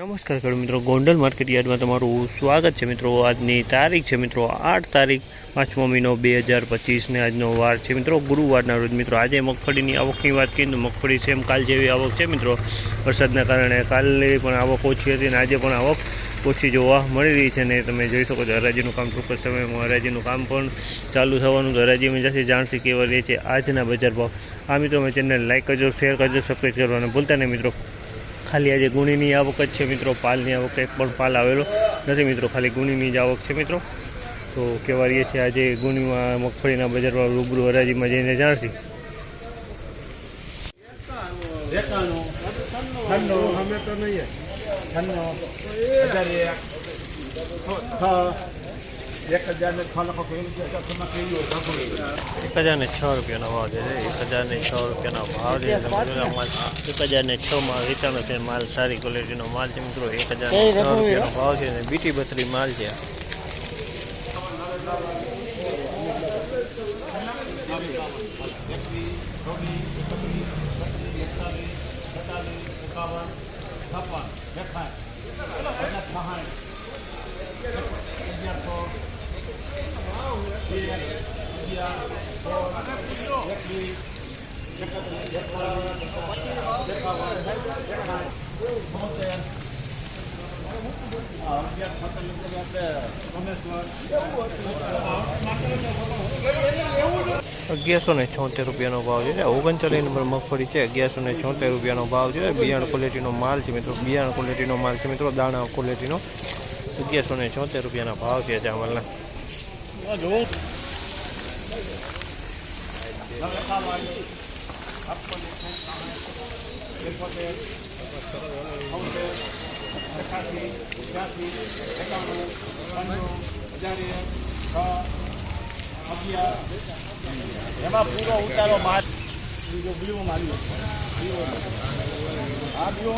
નમસ્કાર ખેડૂત મિત્રો, ગોંડલ માર્કેટ યાર્ડમાં તમારું સ્વાગત છે મિત્રો। આજની તારીખ છે મિત્રો 8 તારીખ 5મો મહિનો 2025 ને આજનો વાર છે મિત્રો ગુરુવારના રોજ મિત્રો। આજે મગફળીની આવકની વાત કરીએ તો મગફળી સેમ કાલ જેવી આવક છે મિત્રો। વરસાદના કારણે કાલે પણ આવક ઓછી હતી અને આજે પણ આવક ઓછી જોવા મળી રહી છે ને તમે જોઈ શકો છો હરાજીનું કામ ટૂંક સમયમાં હરાજીનું કામ પણ ચાલુ થવાનું। તો હરાજીમાં જશે જાણશે કેવા રહે છે આજના બજાર ભાવ। આ મિત્રો મેં ચેનલ લાઈક કરજો, શેર કરજો, સબસ્ક્રાઈબ કરવાનું ભૂલતા નહીં મિત્રો। ખાલી આજે ગુણીની આવક જ છે મિત્રો, પાલની આવક એક પણ પાલ આવેલો નથી મિત્રો, ખાલી ગુણીની જ આવક છે મિત્રો। તો કહેવા રહીએ છીએ આજે ગુણીમાં મગફળીના બજારમાં રૂબરૂ હરાજીમાં જઈને જાણશી। ₹1006 રૂપિયાનો ભાવ છે। 1006 રૂપિયાનો ભાવ છે। 1006માં વેચાણો છે માલ, સારી ક્વોલિટીનો માલ છે મિત્રો। 1006 રૂપિયાનો ભાવ છે અને બીટી બત્રી માલ છે। ₹1176 રૂપિયાનો ભાવ છે। 39 નંબર મગફળી છે। 1176 રૂપિયાનો ભાવ છે। બિયારણ ક્વોલિટીનો માલ છે મિત્રો, બિયારણ ક્વોલિટીનો માલ છે મિત્રો, દાણા ક્વોલિટીનો। 1176 રૂપિયાના ભાવ છે ચાવલના। એમાં પૂરો ઉતારો માલ બીજું માલ્યું આ બીજું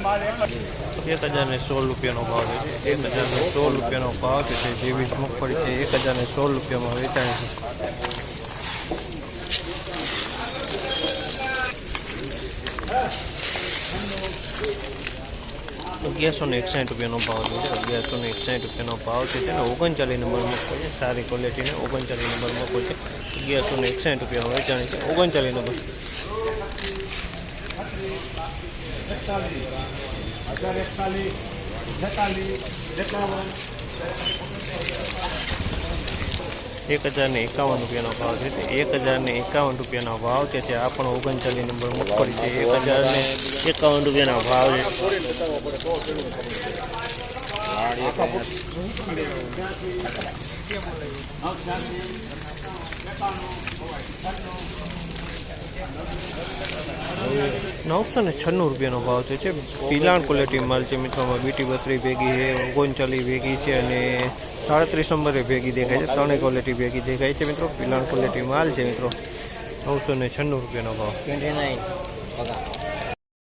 માલ 1016 રૂપિયાનો ભાવ છે। 1016 રૂપિયાનો ભાવ છે। જેવી મગફળી છે 1016 રૂપિયામાં વેચાય છે। ₹1161 રૂપિયાનો ભાવ છે। 1161 રૂપિયાનો ભાવ છે તેનો 39 નંબર મગફળી છે, સારી ક્વોલિટીને 39 નંબર મગફળી છે। 1161 રૂપિયામાં વેચાણી છે। 39 નંબર ₹1051 રૂપિયાનો ભાવ છે। 1051 રૂપિયાનો ભાવ છે। આ પણ 39 નંબર મગફળી છે। 1051 રૂપિયાનો ભાવ છે। ₹996 રૂપિયાનો ભાવ છે। પિલાણ ક્વોલિટી માલ છે મિત્રોમાં, બીટી બત્રી ભેગી છે, 39 ભેગી છે અને 37 નંબરે ભેગી દેખાય છે। ત્રણેય ક્વોલિટી ભેગી દેખાય છે મિત્રો, પિલાણ ક્વોલિટી માલ છે મિત્રો। ₹996 રૂપિયાનો ભાવ।